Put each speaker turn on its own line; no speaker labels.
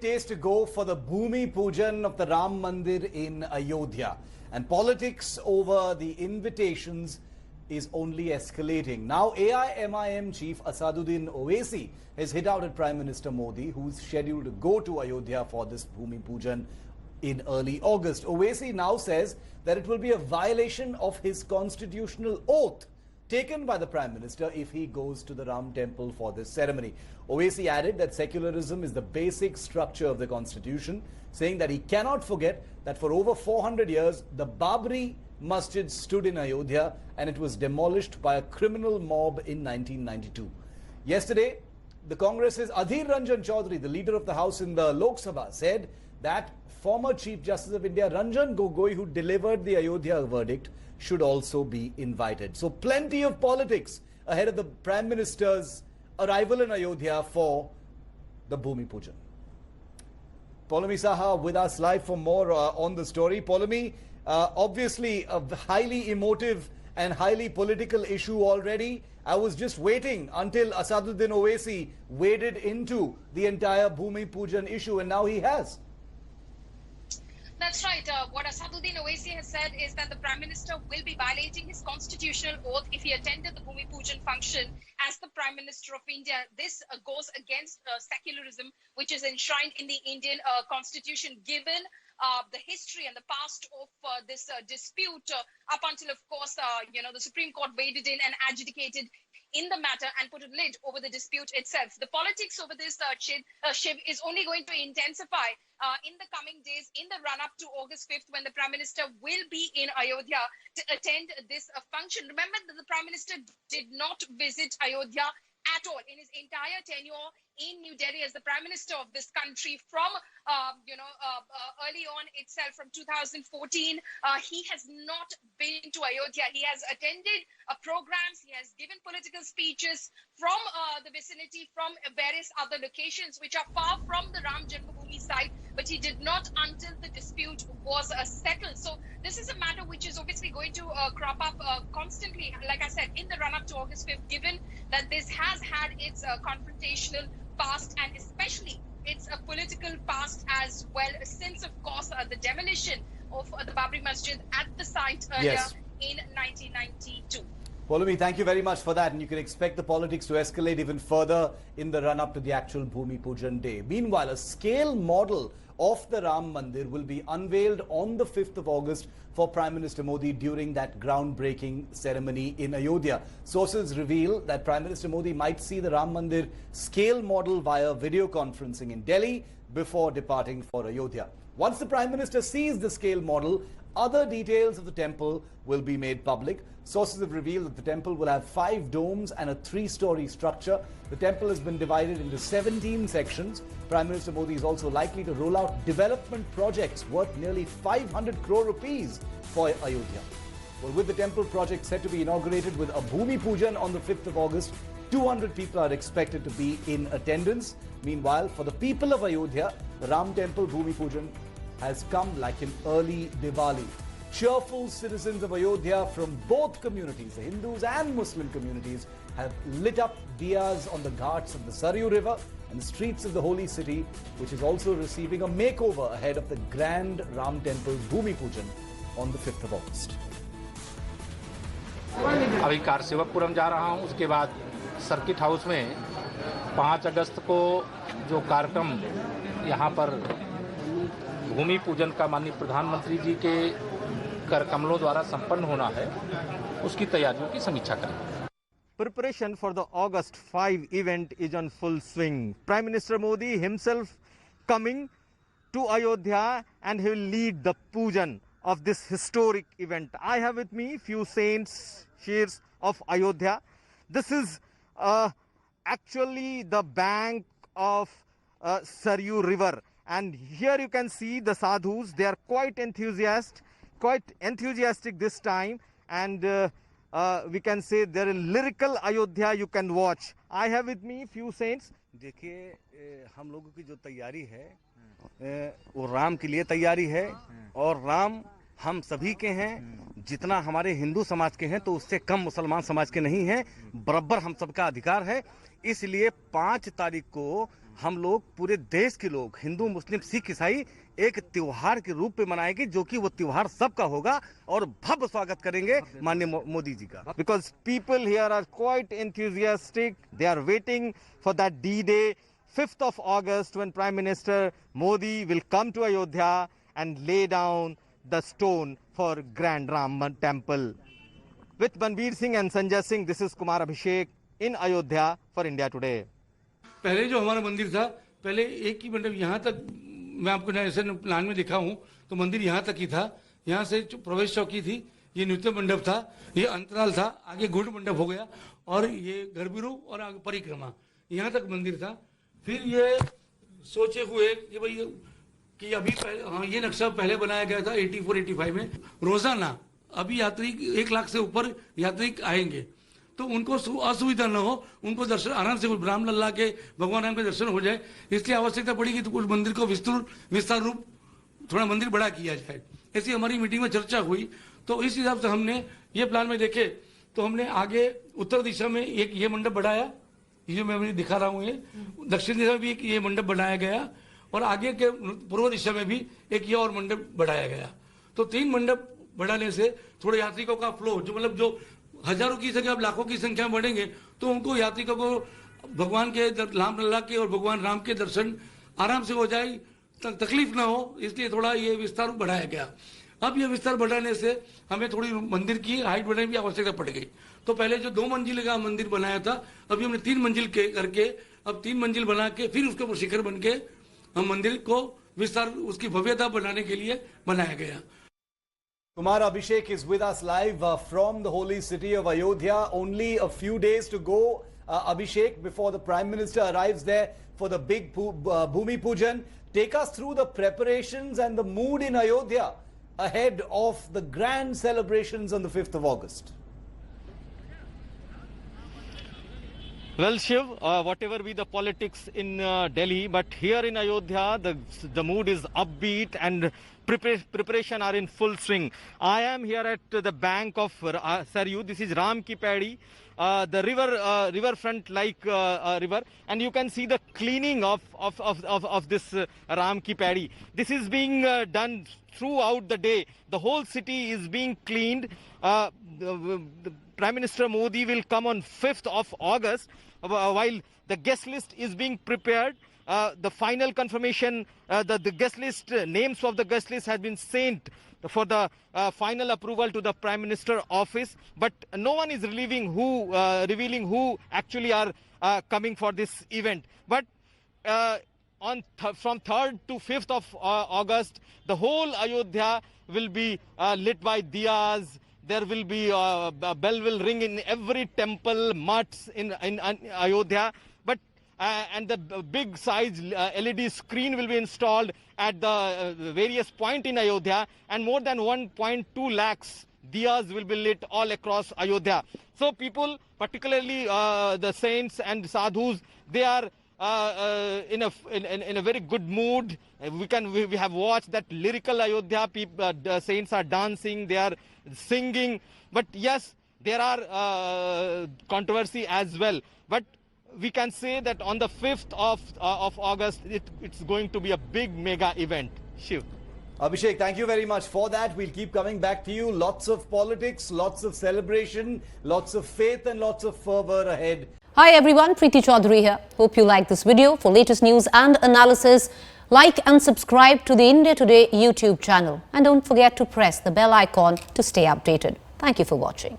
Days to go for the Bhumi Pujan of the Ram Mandir in Ayodhya, and politics over the invitations is only escalating. Now AIMIM chief Asaduddin Owaisi has hit out at Prime Minister Modi, who's scheduled to go to Ayodhya for this Bhumi Pujan in early August. Owaisi now says that it will be a violation of his constitutional oath taken by the Prime Minister if he goes to the Ram temple for this ceremony. Owaisi added that secularism is the basic structure of the constitution, saying that he cannot forget that for over 400 years, the Babri Masjid stood in Ayodhya and it was demolished by a criminal mob in 1992. Yesterday, the Congress's Adhir Ranjan Chaudhary, the leader of the House in the Lok Sabha, said that former Chief Justice of India Ranjan Gogoi, who delivered the Ayodhya verdict, should also be invited. So plenty of politics ahead of the Prime Minister's arrival in Ayodhya for the Bhumi Pujan. Poulomi Saha with us live for more on the story. Poulomi, obviously a highly emotive and highly political issue already. I was just waiting until Asaduddin Owaisi waded into the entire Bhumi Pujan issue, and now he has.
That's right. What Asaduddin Owaisi has said is that the Prime Minister will be violating his constitutional oath if he attended the Bhumi Pujan function as the Prime Minister of India. This goes against secularism, which is enshrined in the Indian constitution, given the history and the past of this dispute up until, of course, the Supreme Court waded in and adjudicated in the matter and put a lid over the dispute itself. The politics over this Shiv is only going to intensify in the coming days in the run-up to August 5th, when the Prime Minister will be in Ayodhya to attend this function. Remember that the Prime Minister did not visit Ayodhya at all in his entire tenure in New Delhi as the Prime Minister of this country from, early on itself, from 2014. He has not been to Ayodhya. He has attended programs. He has given political speeches from the vicinity, from various other locations which are far from the Ram Janmabhoomi site, but he did not until the dispute was settled. So this is a matter which is obviously going to crop up constantly, like I said, in the run-up to August 5th, given that this has had its confrontational past and especially its a political past as well, since, of course, the demolition of the Babri Masjid at the site earlier in 1992.
Poulomi, thank you very much for that, and you can expect the politics to escalate even further in the run-up to the actual Bhumi Pujan day. Meanwhile, a scale model of the Ram Mandir will be unveiled on the 5th of August for Prime Minister Modi during that groundbreaking ceremony in Ayodhya. Sources reveal that Prime Minister Modi might see the Ram Mandir scale model via video conferencing in Delhi before departing for Ayodhya. Once the Prime Minister sees the scale model, other details of the temple will be made public. Sources have revealed that the temple will have 5 domes and a 3-story structure. The temple has been divided into 17 sections. Prime Minister Modi is also likely to roll out development projects worth nearly 500 crore rupees for Ayodhya. Well, with the temple project set to be inaugurated with a Bhumi Pujan on the 5th of August, 200 people are expected to be in attendance. Meanwhile, for the people of Ayodhya, the Ram Temple Bhumi Pujan has come like an early Diwali. Cheerful citizens of Ayodhya from both communities, the Hindus and Muslim communities, have lit up diyas on the ghats of the Saryu River and the streets of the holy city, which is also receiving a makeover ahead of the grand Ram Temple Bhumi Pujan on the 5th of August.
अभी कारसेवकपुरम जा रहा हूं, उसके बाद circuit house में 5 अगस्त को जो कार्यक्रम यहां पर भूमि पूजन का माननीय प्रधानमंत्री जी के कर कमलों द्वारा संपन्न होना है, उसकी तैयारियों की समीक्षा करेंगे.
Preparation for the August 5 event is on full swing. Prime Minister Modi himself coming to Ayodhya, and he will lead the pujan of this historic event. I have with me few saints, sheikhs of Ayodhya. This is actually the bank of Saryu River, and here you can see the sadhus. They are quite enthusiastic this time, and we can say there is lyrical Ayodhya you can watch. I have with me few saints.
देखिए, हम लोगों की जो तैयारी है वो राम के लिए तैयारी है, और राम हम सभी के हैं. जितना हमारे हिंदू समाज के हैं तो उससे कम मुसलमान समाज के नहीं हैं. बराबर हम सबका अधिकार है. इसलिए 5 तारीख को हम लोग पूरे देश के लोग, हिंदू मुस्लिम सिख ईसाई, एक त्योहार के रूप में मनाएंगे, जो कि वो त्योहार सबका होगा, और भव्य स्वागत करेंगे माननीय मोदी जी का।
Because people here are quite enthusiastic. They are waiting for that D-Day, 5th of August, when Prime Minister Modi will come to Ayodhya and lay down the stone for Grand Ram Temple. With Banbir Singh and Sanjay Singh, this is Kumar Abhishek in Ayodhya for India Today.
पहले जो हमारा मंदिर था, पहले एक ही मंडप यहाँ तक, मैं आपको ऐसे प्लान में दिखा हूँ, तो मंदिर यहाँ तक ही था। यहाँ से प्रवेश चौकी थी, ये नृत्य मंडप था, ये अंतराल था, आगे गुड़ मंडप हो गया, और ये गर्भगृह और आगे परिक्रमा, यहाँ तक मंदिर था। फिर ये सोचे हुए कि भाई कि अभी हाँ, ये नक्शा पहले बनाया गया था 84-85 में। रोजाना अभी यात्री 1 लाख से ऊपर यात्री आएंगे, तो उनको असुविधा न हो, उनको दर्शन आराम से राम लल्ला के, भगवान राम के दर्शन हो जाए, इसलिए आवश्यकता पड़ी कि तो कुछ मंदिर को विस्तार रूप थोड़ा मंदिर बड़ा किया जाए। ऐसी हमारी मीटिंग में चर्चा हुई, तो इस हिसाब से हमने ये प्लान में देखे, तो हमने आगे उत्तर दिशा में एक ये मंडप बढ़ाया, ये मैं अभी दिखा रहा हूँ, ये दक्षिण दिशा में भी एक ये मंडप बनाया गया, और आगे के पूर्व दिशा में भी एक ये और मंडप बढ़ाया गया। तो 3 मंडप बढ़ाने से थोड़े यात्रिकों का फ्लो, जो मतलब जो हजारों की संख्या, लाखों की संख्या बढ़ेंगे, तो उनको यात्रिकों को भगवान के राम लल्ला के और भगवान राम के दर्शन आराम से हो जाए, तकलीफ ना हो, इसलिए थोड़ा ये विस्तार बढ़ाया गया। अब ये विस्तार बढ़ाने से हमें थोड़ी मंदिर की हाइट बढ़ाने की आवश्यकता पड़ गई। तो पहले जो 2 मंजिल का मंदिर बनाया था, अभी हमने 3 मंजिल के करके, अब 3 मंजिल बना के फिर उसके ऊपर शिखर बन के हम मंदिर को विस्तार, उसकी भव्यता बनाने के लिए बनाया गया।
Kumar Abhishek is with us live from the holy city of Ayodhya. Only a few days to go, Abhishek, before the Prime Minister arrives there for the big Bhumi Pujan. Take us through the preparations and the mood in Ayodhya ahead of the grand celebrations on the 5th of August.
Well, Shiv, whatever be the politics in Delhi, but here in Ayodhya, the mood is upbeat and preparation are in full swing. I am here at the bank of Saryu. This is Ram Ki Paidi, the riverfront like river, and you can see the cleaning of this Ram Ki Paidi. This is being done throughout the day. The whole city is being cleaned. The Prime Minister Modi will come on 5th of August while the guest list is being prepared. The final confirmation, the guest list, names of the guest list has been sent for the final approval to the Prime Minister office, but no one is revealing who actually are coming for this event. But from 3rd to 5th of August, the whole Ayodhya will be lit by diyas. There will be a bell will ring in every temple, mutts in Ayodhya. But and the big size LED screen will be installed at the various points in Ayodhya, and more than 1.2 lakhs diyas will be lit all across Ayodhya. So people, particularly the saints and sadhus, they are in a very good mood. We have watched that lyrical Ayodhya. The saints are dancing, they are singing. But yes, there are controversy as well. But we can say that on the 5th of August, it's going to be a big mega event. Shiv.
Abhishek, thank you very much for that. We'll keep coming back to you. Lots of politics, lots of celebration, lots of faith and lots of fervor ahead.
Hi everyone, Preeti Chaudhary here. Hope you like this video. For latest news and analysis, like and subscribe to the India Today YouTube channel. And don't forget to press the bell icon to stay updated. Thank you for watching.